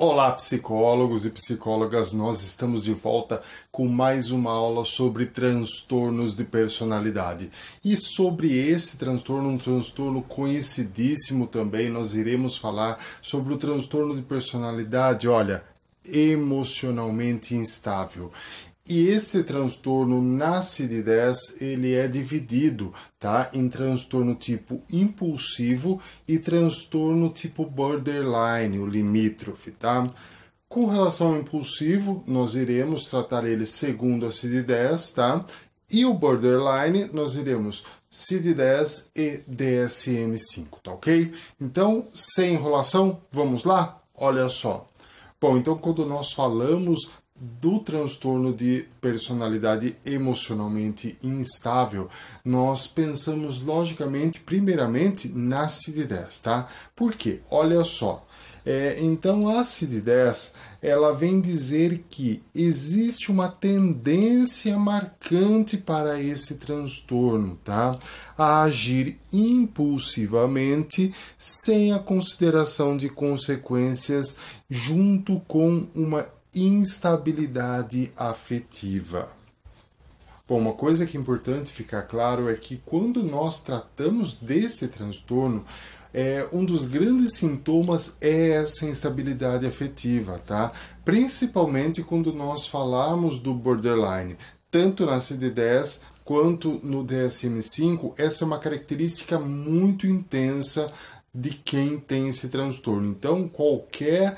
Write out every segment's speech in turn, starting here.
Olá, psicólogos e psicólogas, nós estamos de volta com mais uma aula sobre transtornos de personalidade. E sobre esse transtorno, um transtorno conhecidíssimo também, nós iremos falar sobre o transtorno de personalidade, olha, emocionalmente instável. E esse transtorno na CID-10, ele é dividido, tá, em transtorno tipo impulsivo e transtorno tipo borderline, o limítrofe, tá? Com relação ao impulsivo, nós iremos tratar ele segundo a CID-10, tá? E o borderline, nós iremos CID-10 e DSM-5, tá ok? Então, sem enrolação, vamos lá? Olha só. Bom, então quando nós falamos do transtorno de personalidade emocionalmente instável, nós pensamos logicamente, primeiramente, na CID-10, tá? Por quê? Olha só. Então, a CID-10, ela vem dizer que existe uma tendência marcante para esse transtorno, tá? A agir impulsivamente, sem a consideração de consequências, junto com uma instabilidade afetiva. Bom, uma coisa que é importante ficar claro é que quando nós tratamos desse transtorno, um dos grandes sintomas é essa instabilidade afetiva, tá? Principalmente quando nós falamos do borderline, tanto na CID-10 quanto no DSM-5, essa é uma característica muito intensa de quem tem esse transtorno. Então, qualquer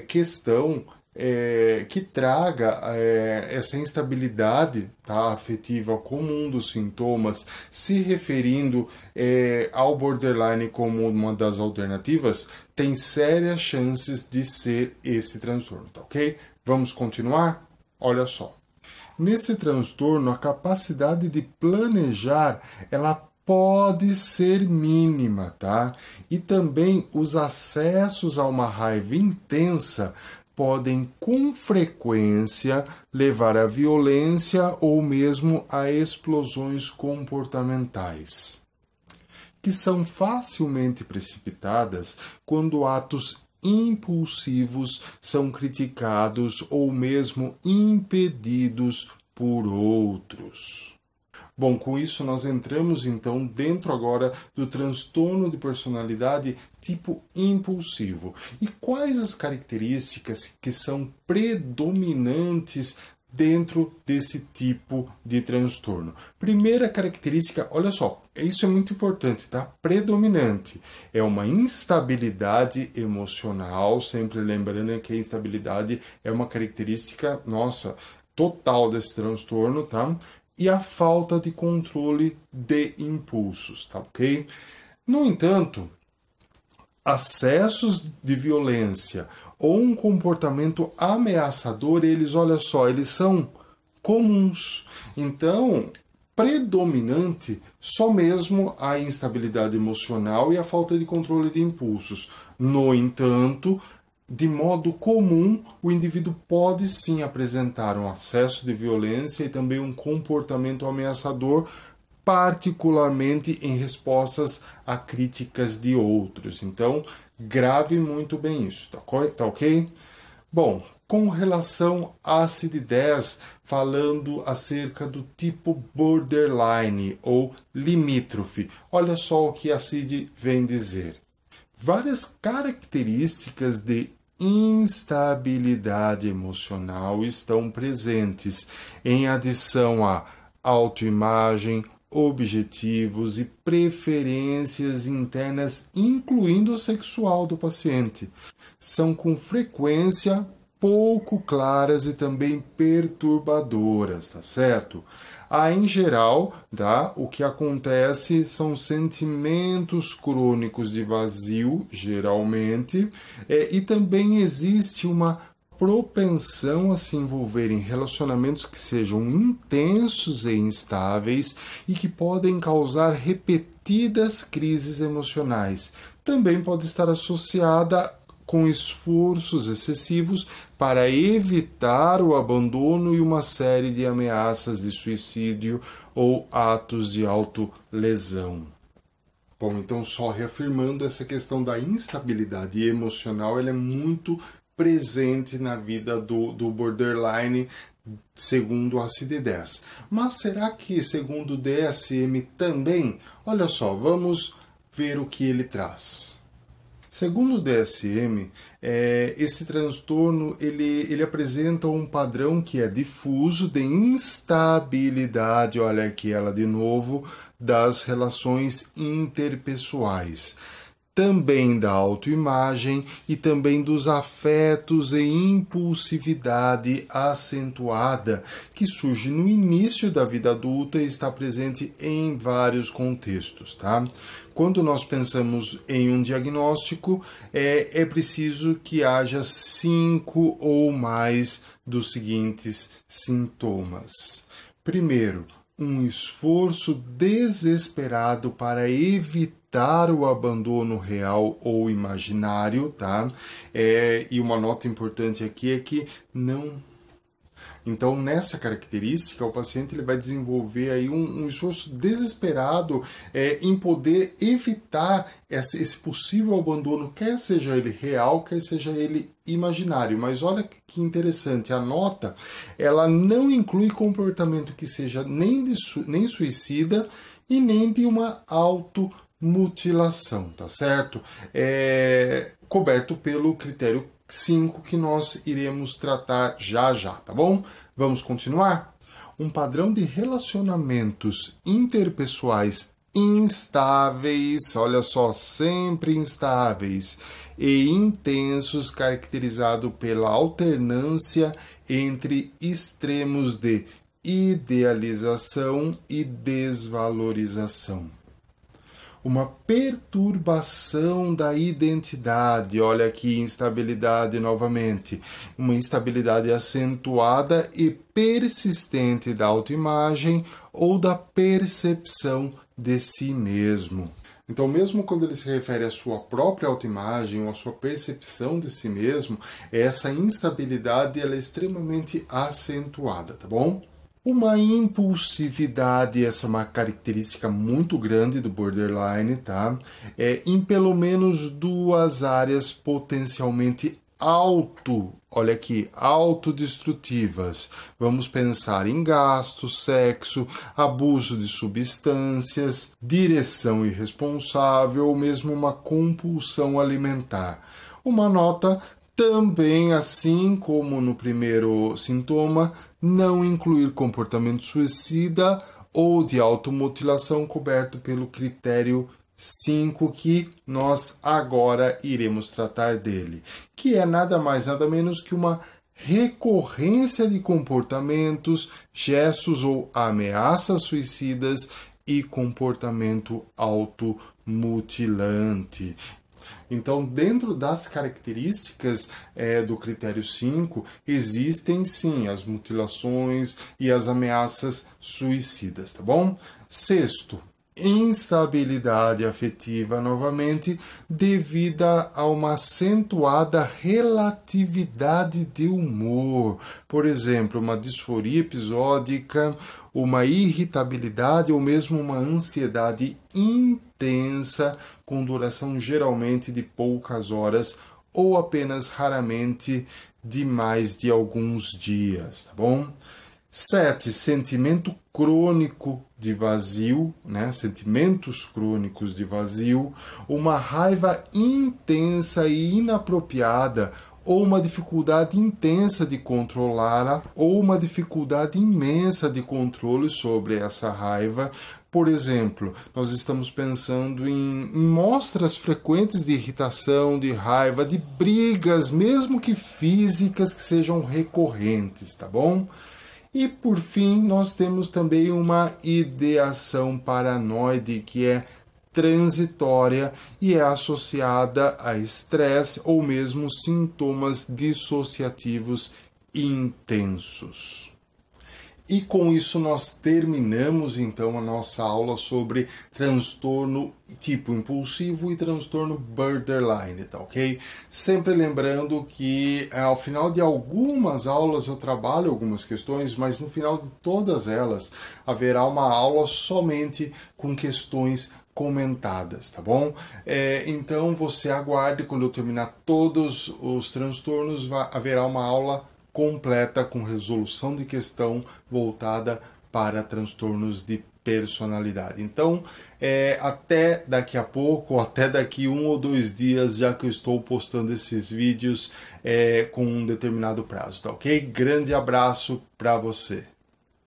questão que traga essa instabilidade, tá, afetiva como um dos sintomas, se referindo ao borderline como uma das alternativas, tem sérias chances de ser esse transtorno, tá ok? Vamos continuar? Olha só. Nesse transtorno, a capacidade de planejar, ela pode ser mínima, tá? E também os acessos a uma raiva intensa podem, com frequência, levar à violência ou mesmo a explosões comportamentais, que são facilmente precipitadas quando atos impulsivos são criticados ou mesmo impedidos por outros. Bom, com isso nós entramos então dentro agora do transtorno de personalidade tipo impulsivo. E quais as características que são predominantes dentro desse tipo de transtorno? Primeira característica, olha só, isso é muito importante, tá? Predominante. É uma instabilidade emocional, sempre lembrando que a instabilidade é uma característica, nossa, total desse transtorno, tá? E a falta de controle de impulsos, tá ok? No entanto, acessos de violência ou um comportamento ameaçador, olha só, eles são comuns. Então, predominante só mesmo a instabilidade emocional e a falta de controle de impulsos. No entanto, de modo comum, o indivíduo pode sim apresentar um acesso de violência e também um comportamento ameaçador, particularmente em respostas a críticas de outros. Então, grave muito bem isso, tá ok? Bom, com relação à CID-10, falando acerca do tipo borderline ou limítrofe, olha só o que a CID vem dizer. Várias características de instabilidade emocional estão presentes, em adição a autoimagem, objetivos e preferências internas, incluindo o sexual do paciente. São com frequência pouco claras e também perturbadoras, tá certo? Em geral, tá, o que acontece são sentimentos crônicos de vazio, geralmente, e também existe uma propensão a se envolver em relacionamentos que sejam intensos e instáveis e que podem causar repetidas crises emocionais. Também pode estar associada com esforços excessivos para evitar o abandono e uma série de ameaças de suicídio ou atos de autolesão. Bom, então só reafirmando essa questão da instabilidade emocional, ela é muito presente na vida do borderline, segundo a ICD-10. Mas será que segundo o DSM também? Olha só, vamos ver o que ele traz. Segundo o DSM, esse transtorno ele apresenta um padrão que é difuso de instabilidade, olha aqui ela de novo, das relações interpessoais. Também da autoimagem e também dos afetos e impulsividade acentuada, que surge no início da vida adulta e está presente em vários contextos, tá? Quando nós pensamos em um diagnóstico, é preciso que haja 5 ou mais dos seguintes sintomas. Primeiro, um esforço desesperado para evitar o abandono real ou imaginário, tá? E uma nota importante aqui é que não... Então, nessa característica, o paciente ele vai desenvolver aí um esforço desesperado em poder evitar esse possível abandono, quer seja ele real, quer seja ele imaginário. Mas olha que interessante, a nota ela não inclui comportamento que seja nem suicida e nem de uma automutilação, tá certo? Coberto pelo critério 5 que nós iremos tratar já, tá bom? Vamos continuar? Um padrão de relacionamentos interpessoais instáveis, olha só, sempre instáveis e intensos, caracterizado pela alternância entre extremos de idealização e desvalorização. Uma perturbação da identidade, olha aqui, instabilidade novamente, uma instabilidade acentuada e persistente da autoimagem ou da percepção de si mesmo. Então, mesmo quando ele se refere à sua própria autoimagem ou à sua percepção de si mesmo, essa instabilidade ela é extremamente acentuada, tá bom? Uma impulsividade, essa é uma característica muito grande do borderline, tá? Em pelo menos 2 áreas potencialmente olha aqui, autodestrutivas. Vamos pensar em gasto, sexo, abuso de substâncias, direção irresponsável ou mesmo uma compulsão alimentar. Uma nota também, assim como no primeiro sintoma, não incluir comportamento suicida ou de automutilação coberto pelo critério 5, que nós agora iremos tratar dele, que é nada mais nada menos que uma recorrência de comportamentos, gestos ou ameaças suicidas e comportamento automutilante. Então, dentro das características do critério 5, existem sim as mutilações e as ameaças suicidas, tá bom? Sexto, instabilidade afetiva, novamente, devida a uma acentuada relatividade de humor. Por exemplo, uma disforia episódica, uma irritabilidade ou mesmo uma ansiedade intensa, com duração geralmente de poucas horas ou apenas raramente de mais de alguns dias, tá bom? 7. Sentimento crônico de vazio, né? Sentimentos crônicos de vazio, uma raiva intensa e inapropriada, ou uma dificuldade intensa de controlá-la, ou uma dificuldade imensa de controle sobre essa raiva. Por exemplo, nós estamos pensando em mostras frequentes de irritação, de raiva, de brigas, mesmo que físicas, que sejam recorrentes, tá bom? E, por fim, nós temos também uma ideação paranoide, que é transitória e é associada a estresse ou mesmo sintomas dissociativos intensos. E com isso nós terminamos então a nossa aula sobre transtorno tipo impulsivo e transtorno borderline, tá ok? Sempre lembrando que ao final de algumas aulas eu trabalho algumas questões, mas no final de todas elas haverá uma aula somente com questões comentadas, tá bom? Então você aguarde, quando eu terminar todos os transtornos, haverá uma aula completa com resolução de questão voltada para transtornos de personalidade. Então, até daqui a pouco, até daqui 1 ou 2 dias, já que eu estou postando esses vídeos com um determinado prazo, tá ok? Grande abraço para você.